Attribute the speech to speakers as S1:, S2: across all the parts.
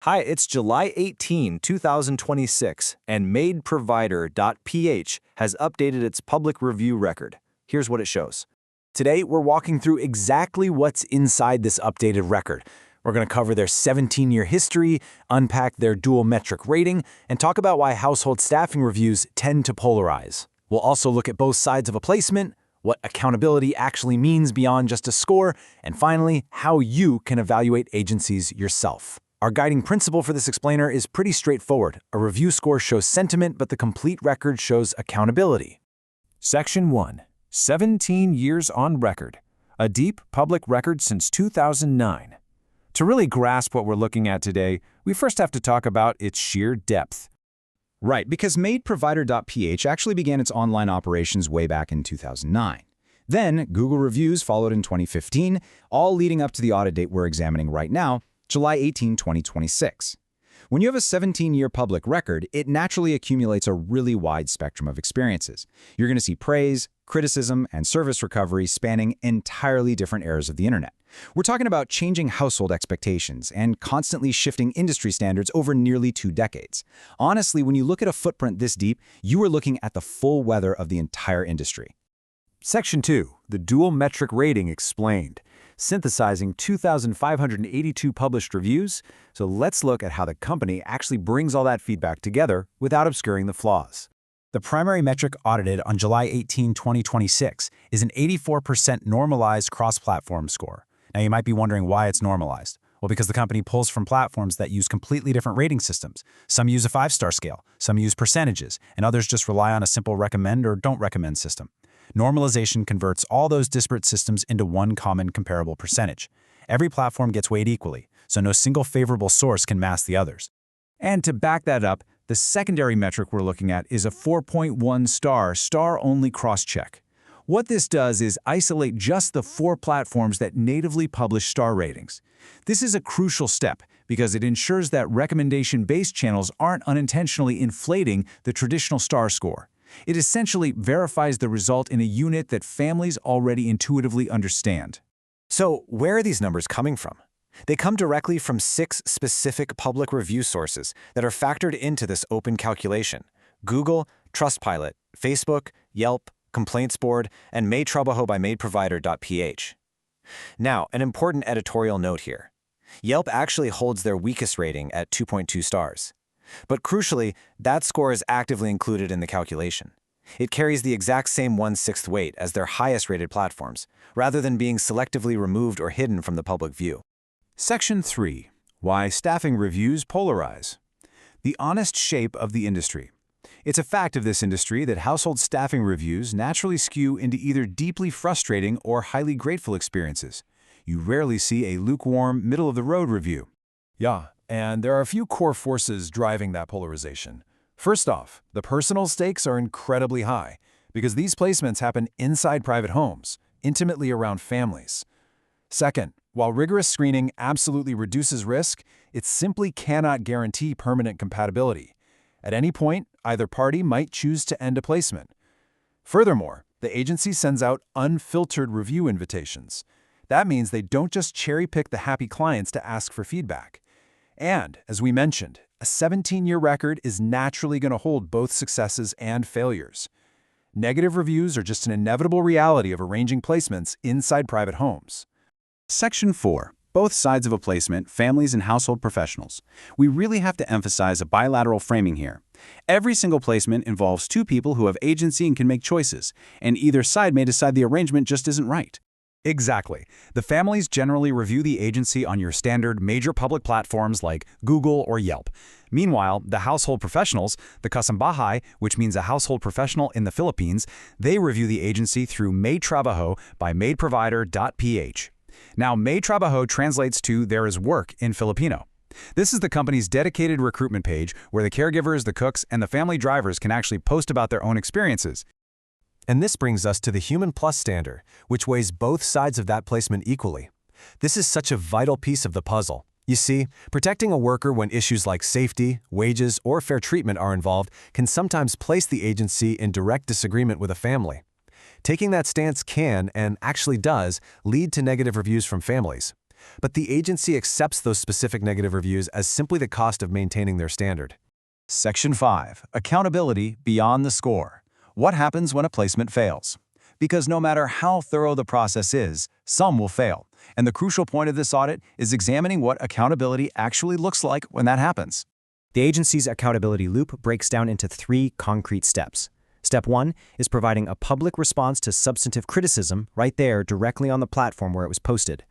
S1: Hi, it's July 18, 2026, and MaidProvider.ph has updated its public review record. Here's what it shows. Today, we're walking through exactly what's inside this updated record. We're going to cover their 17-year history, unpack their dual metric rating, and talk about why household staffing reviews tend to polarize. We'll also look at both sides of a placement, what accountability actually means beyond just a score, and finally, how you can evaluate agencies yourself. Our guiding principle for this explainer is pretty straightforward. A review score shows sentiment, but the complete record shows accountability.
S2: Section 1. 17 years on record. A deep public record since 2009. To really grasp what we're looking at today, we first have to talk about its sheer depth.
S3: Right, because MaidProvider.ph actually began its online operations way back in 2009. Then, Google reviews followed in 2015, all leading up to the audit date we're examining right now, July 18, 2026. When you have a 17-year public record, it naturally accumulates a really wide spectrum of experiences. You're going to see praise, criticism, and service recovery spanning entirely different eras of the internet. We're talking about changing household expectations and constantly shifting industry standards over nearly 2 decades. Honestly, when you look at a footprint this deep, you are looking at the full weather of the entire industry.
S2: Section 2. The dual metric rating explained. Synthesizing 2,582 published reviews, so let's look at how the company actually brings all that feedback together without obscuring the flaws.
S4: The primary metric audited on July 18, 2026 is an 84% normalized cross-platform score. Now you might be wondering why it's normalized. Well, because the company pulls from platforms that use completely different rating systems. Some use a 5-star scale, some use percentages, and others just rely on a simple recommend or don't recommend system. Normalization converts all those disparate systems into one common comparable percentage. Every platform gets weighed equally, so no single favorable source can mask the others.
S2: And to back that up, the secondary metric we're looking at is a 4.1 star-only cross-check. What this does is isolate just the 4 platforms that natively publish star ratings. This is a crucial step because it ensures that recommendation-based channels aren't unintentionally inflating the traditional star score. It essentially verifies the result in a unit that families already intuitively understand.
S1: So, where are these numbers coming from? They come directly from 6 specific public review sources that are factored into this open calculation: Google, Trustpilot, Facebook, Yelp, Complaints Board, and MaidTrovider by MaidProvider.ph. Now, an important editorial note here. Yelp actually holds their weakest rating at 2.2 stars. But crucially, that score is actively included in the calculation. It carries the exact same 1/6 weight as their highest-rated platforms, rather than being selectively removed or hidden from the public view.
S2: Section 3. Why staffing reviews polarize. The honest shape of the industry. It's a fact of this industry that household staffing reviews naturally skew into either deeply frustrating or highly grateful experiences. You rarely see a lukewarm, middle-of-the-road review.
S5: Yeah, and there are a few core forces driving that polarization. First off, the personal stakes are incredibly high because these placements happen inside private homes, intimately around families. Second, while rigorous screening absolutely reduces risk, it simply cannot guarantee permanent compatibility. At any point, either party might choose to end a placement. Furthermore, the agency sends out unfiltered review invitations. That means they don't just cherry-pick the happy clients to ask for feedback. And, as we mentioned, a 17-year record is naturally going to hold both successes and failures. Negative reviews are just an inevitable reality of arranging placements inside private homes.
S3: Section 4. Both sides of a placement, families and household professionals. We really have to emphasize a bilateral framing here. Every single placement involves 2 people who have agency and can make choices, and either side may decide the arrangement just isn't right.
S4: Exactly. The families generally review the agency on your standard major public platforms like Google or Yelp. Meanwhile, the household professionals, the kasambahay, which means a household professional in the Philippines, they review the agency through MaidTrovider by MaidProvider.ph. Now, MaidTrovider translates to "there is work" in Filipino. This is the company's dedicated recruitment page where the caregivers, the cooks, and the family drivers can actually post about their own experiences.
S1: And this brings us to the Human Plus standard, which weighs both sides of that placement equally. This is such a vital piece of the puzzle. You see, protecting a worker when issues like safety, wages, or fair treatment are involved can sometimes place the agency in direct disagreement with a family. Taking that stance can, and actually does, lead to negative reviews from families.
S5: but the agency accepts those specific negative reviews as simply the cost of maintaining their standard.
S2: Section 5. Accountability beyond the score. What happens when a placement fails? Because no matter how thorough the process is, some will fail. And the crucial point of this audit is examining what accountability actually looks like when that happens.
S6: The agency's accountability loop breaks down into 3 concrete steps. Step 1 is providing a public response to substantive criticism right there directly on the platform where it was posted.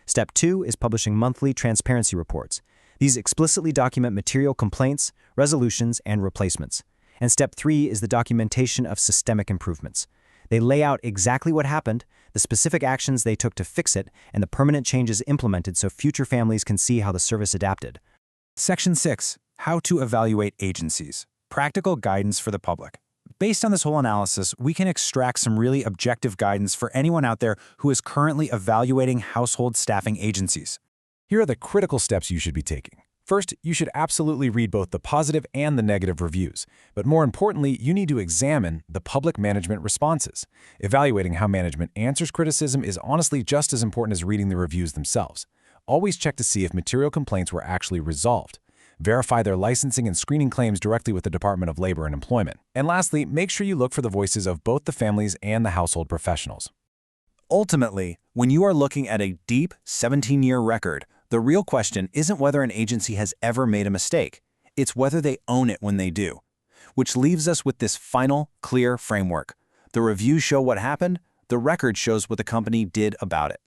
S6: Step 2 is publishing monthly transparency reports. These explicitly document material complaints, resolutions, and replacements. And Step 3 is the documentation of systemic improvements. They lay out exactly what happened, the specific actions they took to fix it, and the permanent changes implemented so future families can see how the service adapted.
S2: Section 6. How to evaluate agencies. Practical guidance for the public. Based on this whole analysis, we can extract some really objective guidance for anyone out there who is currently evaluating household staffing agencies.
S5: Here are the critical steps you should be taking. First, you should absolutely read both the positive and the negative reviews. But more importantly, you need to examine the public management responses. Evaluating how management answers criticism is honestly just as important as reading the reviews themselves. Always check to see if material complaints were actually resolved. Verify their licensing and screening claims directly with the Department of Labor and Employment. And lastly, make sure you look for the voices of both the families and the household professionals.
S1: Ultimately, when you are looking at a deep 17-year record, the real question isn't whether an agency has ever made a mistake. It's whether they own it when they do. Which leaves us with this final, clear framework. The reviews show what happened, the record shows what the company did about it.